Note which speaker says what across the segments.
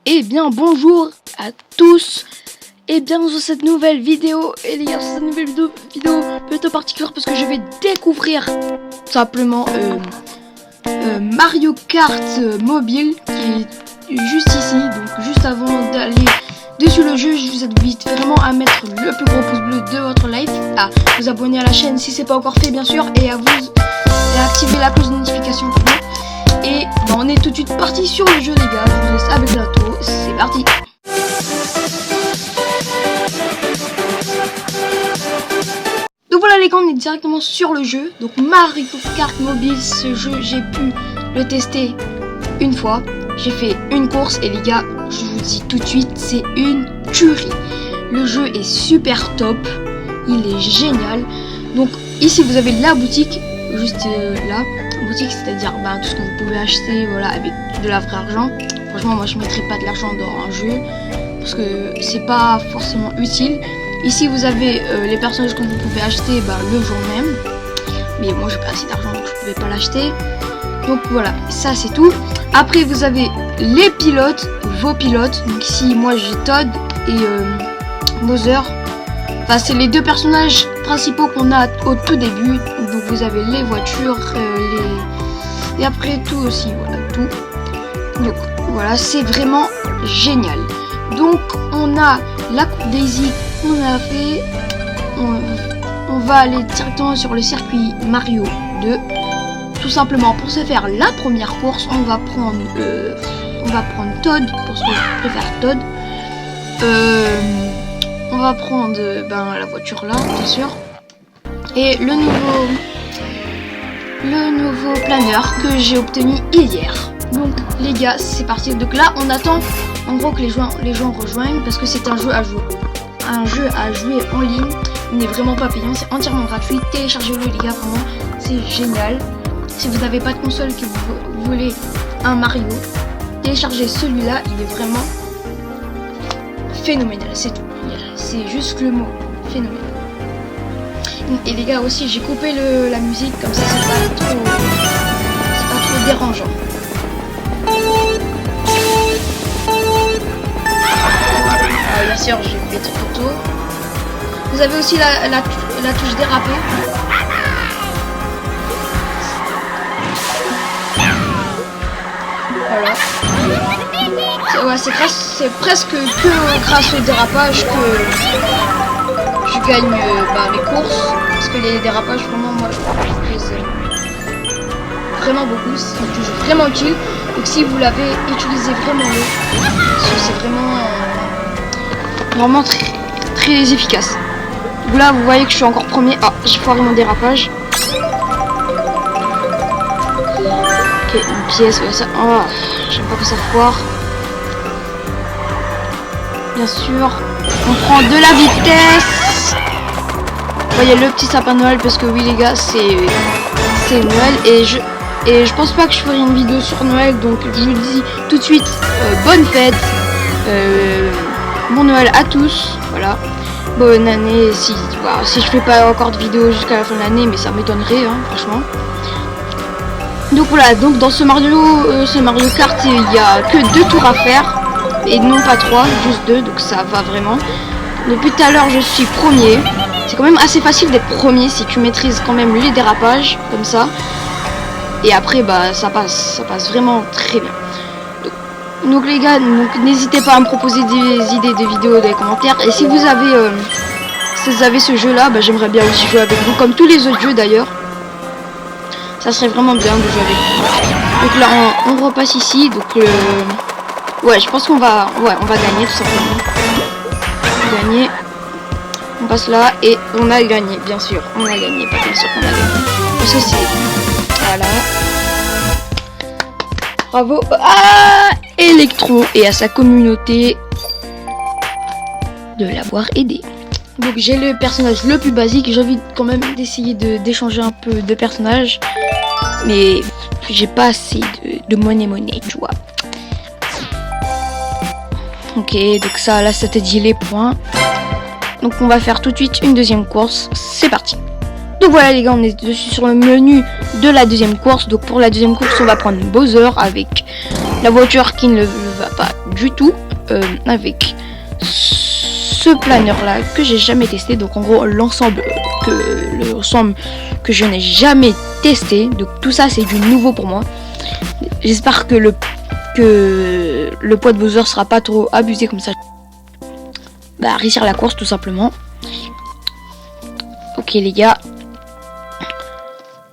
Speaker 1: Eh bien bonjour à tous et bienvenue sur cette nouvelle vidéo. Et les gars, sur cette nouvelle vidéo plutôt particulière parce que je vais découvrir tout simplement Mario Kart mobile qui est juste ici. Donc juste avant d'aller dessus le jeu, je vous invite vraiment à mettre le plus gros pouce bleu de votre live, à vous abonner à la chaîne si c'est pas encore fait bien sûr, et à activer la cloche de notification. Et ben, on est tout de suite parti sur le jeu les gars, je vous laisse avec l'intro, c'est parti. Donc voilà les gars, on est directement sur le jeu. Donc Mario Kart mobile, ce jeu j'ai pu le tester une fois. J'ai fait une course et les gars, je vous dis tout de suite, c'est une tuerie. Le jeu est super top, il est génial. Donc ici vous avez la boutique, juste là. Boutique, c'est-à-dire tout ce que vous pouvez acheter, voilà, avec de la vraie argent. Franchement, moi je mettrais pas de l'argent dans un jeu parce que c'est pas forcément utile. Ici vous avez les personnages que vous pouvez acheter le jour même, mais moi j'ai pas assez d'argent donc je pouvais pas l'acheter. Donc voilà, ça c'est tout. Après vous avez les pilotes, vos pilotes. Donc ici moi j'ai Todd et Bowser. Enfin, c'est les deux personnages principaux qu'on a au tout début. Donc vous avez les voitures, et après tout aussi, voilà, tout. Donc voilà, c'est vraiment génial. Donc on a la Coupe Daisy qu'on a fait. On va aller directement sur le circuit Mario 2. Tout simplement pour se faire la première course, on va prendre Todd, pour ceux qui préfèrent Todd. On va prendre la voiture là, bien sûr. Et le nouveau planeur que j'ai obtenu hier. Donc les gars, c'est parti. Donc là, on attend en gros que les gens rejoignent parce que c'est un jeu à jouer en ligne. Il n'est vraiment pas payant, c'est entièrement gratuit. Téléchargez-le les gars, vraiment, c'est génial. Si vous n'avez pas de console que vous voulez un Mario, téléchargez celui-là, il est vraiment phénoménal, c'est tout. C'est juste le mot, phénoménal. Et les gars aussi, j'ai coupé la musique comme ça, c'est pas trop dérangeant. Bien sûr, j'ai fait photo. Vous avez aussi la touche dérapée. Voilà. Ouais, c'est presque que grâce au dérapage que je gagne mes courses. Parce que les dérapages, vraiment, moi, je les aime vraiment beaucoup. C'est une touche vraiment utile. Donc si vous l'avez, utilisez vraiment c'est vraiment très, très efficace. Donc là, vous voyez que je suis encore premier. Ah, j'ai foiré mon dérapage. Ok, une pièce, ça. Oh, j'aime pas que ça foire. Bien sûr, on prend de la vitesse. Vous voyez le petit sapin de Noël parce que oui les gars, c'est Noël et je pense pas que je ferai une vidéo sur Noël, donc je vous dis tout de suite bonne fête, bon Noël à tous, voilà, bonne année si je fais pas encore de vidéo jusqu'à la fin de l'année, mais ça m'étonnerait franchement. Donc voilà, donc dans ce Mario Kart il y a que 2 tours à faire. Et non pas 3, juste 2, donc ça va vraiment. Depuis tout à l'heure je suis premier. C'est quand même assez facile d'être premier si tu maîtrises quand même les dérapages comme ça. Et après ça passe vraiment très bien. Donc les gars, n'hésitez pas à me proposer des idées de vidéos dans les commentaires. Et si vous avez ce jeu là, j'aimerais bien aussi jouer avec vous, comme tous les autres jeux d'ailleurs. Ça serait vraiment bien de jouer avec vous. Donc là on repasse ici, donc ouais, je pense qu'on va gagner tout simplement. Gagner. On passe là et on a gagné, bien sûr. On a gagné, pas bien sûr qu'on a gagné. Parce que c'est... Voilà. Bravo à Electro et à sa communauté de l'avoir aidé. Donc j'ai le personnage le plus basique. J'ai envie quand même d'essayer d'échanger un peu de personnages. Mais j'ai pas assez de monnaie, tu vois. Ok, donc ça, là, ça te dit les points. Donc on va faire tout de suite une deuxième course. C'est parti. Donc voilà les gars, on est dessus sur le menu de la deuxième course. Donc pour la deuxième course, on va prendre Bowser avec la voiture qui ne va pas du tout avec ce planeur là que j'ai jamais testé. Donc en gros l'ensemble que je n'ai jamais testé. Donc tout ça c'est du nouveau pour moi. J'espère que le poids de Bowser sera pas trop abusé comme ça. Bah réussir la course tout simplement. Ok les gars,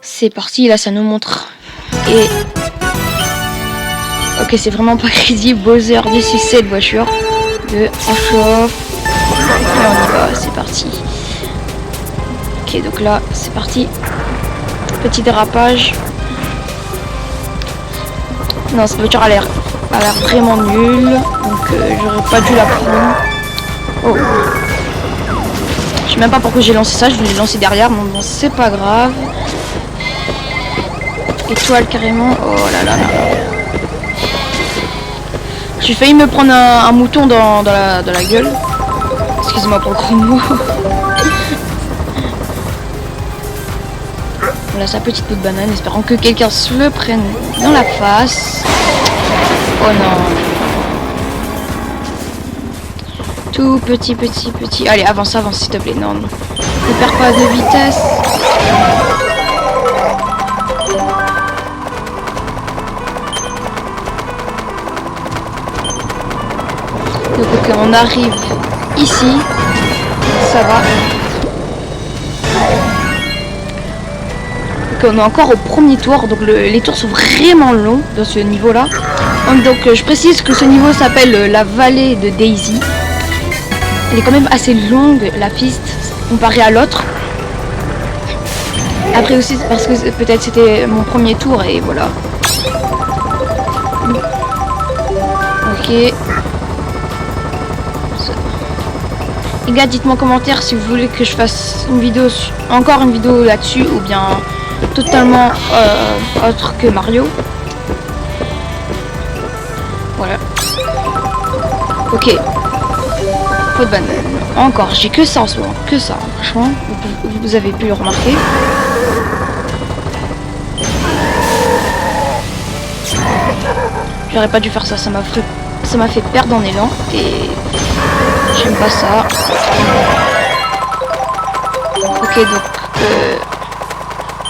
Speaker 1: c'est parti. Là ça nous montre et ok, c'est vraiment pas crédible. Bowser dessus cette voiture. On chauffe. Et on y va, c'est parti. Ok, donc là, c'est parti. Petit dérapage. Non, cette voiture a l'air vraiment nulle. Donc, j'aurais pas dû la prendre. Oh. Je sais même pas pourquoi j'ai lancé ça. Je voulais lancer derrière. Mais bon, c'est pas grave. Étoile carrément. Oh là là là. J'ai failli me prendre un mouton dans la gueule. Excusez-moi pour le gros mot. Voilà sa petite peau de banane, espérant que quelqu'un se le prenne dans la face. Oh non. Tout petit. Allez, avance s'il te plaît. Non. Ne perds pas de vitesse. Donc ok, on arrive ici, ça va. Ok, on est encore au premier tour, donc les tours sont vraiment longs dans ce niveau là. Donc je précise que ce niveau s'appelle la vallée de Daisy. Elle est quand même assez longue la piste comparée à l'autre. Après aussi parce que peut-être c'était mon premier tour et voilà. Ok. Les gars, dites-moi en commentaire si vous voulez que je fasse encore une vidéo là-dessus ou bien totalement autre que Mario. Voilà. Ok. Peau de banane. Encore, j'ai que ça en ce moment, que ça. Franchement, vous avez pu le remarquer. J'aurais pas dû faire ça, ça m'a fait perdre en élan et j'aime pas ça. Ok, donc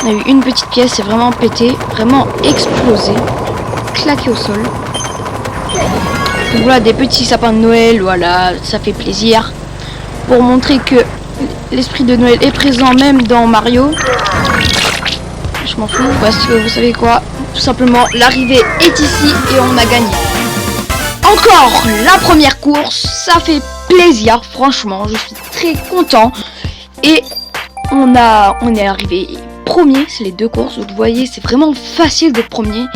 Speaker 1: on a eu une petite pièce, c'est vraiment pété, vraiment explosé, claqué au sol. Donc voilà, des petits sapins de Noël, voilà, ça fait plaisir. Pour montrer que l'esprit de Noël est présent même dans Mario. Je m'en fous, parce que vous savez quoi, tout simplement, l'arrivée est ici et on a gagné. Encore la première course, ça fait plaisir, franchement, je suis très content. Et on est arrivé premier, c'est les deux courses, donc vous voyez, c'est vraiment facile d'être premier.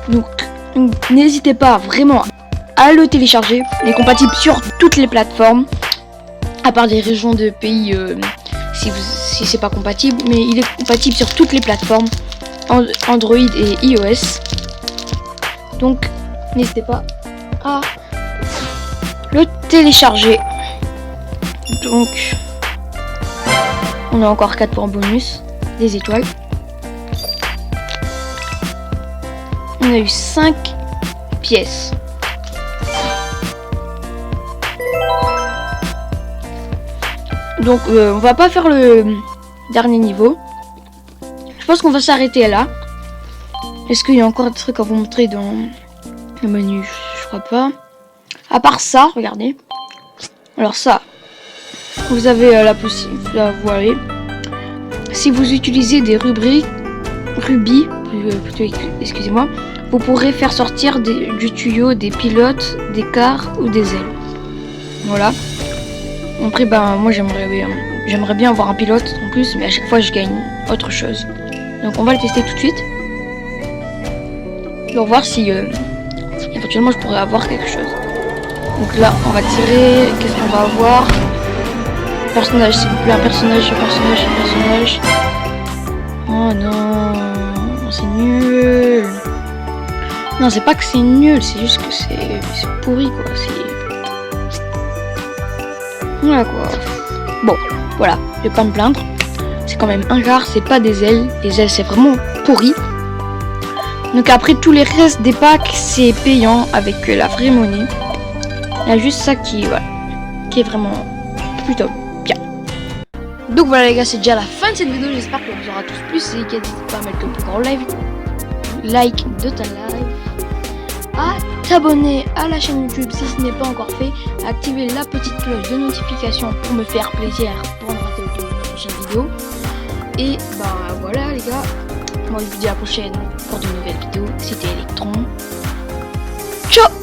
Speaker 1: Donc n'hésitez pas vraiment à le télécharger. Il est compatible sur toutes les plateformes, à part des régions de pays si c'est pas compatible, mais il est compatible sur toutes les plateformes Android et iOS. Donc n'hésitez pas à le télécharger. Donc on a encore 4 points bonus, des étoiles. On a eu 5 pièces. Donc on va pas faire le dernier niveau. Je pense qu'on va s'arrêter là. Est-ce qu'il y a encore des trucs à vous montrer dans le menu? Je crois pas. À part ça, regardez. Alors ça, vous avez la possibilité, voilà. Si vous utilisez des rubis, excusez-moi, vous pourrez faire sortir du tuyau des pilotes, des cars ou des ailes. Voilà. Après, moi j'aimerais bien avoir un pilote en plus, mais à chaque fois je gagne autre chose. Donc on va le tester tout de suite. Pour voir si éventuellement je pourrais avoir quelque chose. Donc là, on va tirer. Qu'est-ce qu'on va avoir? Personnage, s'il vous plaît, un personnage. Oh non, c'est nul. Non, c'est pas que c'est nul, c'est juste que c'est pourri quoi. Voilà quoi. Bon, voilà, je vais pas me plaindre. C'est quand même un quart, c'est pas des ailes. Les ailes, c'est vraiment pourri. Donc après tous les restes des packs c'est payant avec la vraie monnaie. Il y a juste ça qui est vraiment plutôt bien. Donc voilà les gars, c'est déjà la fin de cette vidéo, j'espère qu'elle vous aura tous plu. Si n'hésitez pas à mettre le plus grand like de ta live, à t'abonner à la chaîne YouTube si ce n'est pas encore fait, à activer la petite cloche de notification pour me faire plaisir pour ne rater aucune prochaine vidéo. Et bah voilà les gars, moi je vous dis à la prochaine pour de nouvelles vidéos. C'était Electron. Ciao.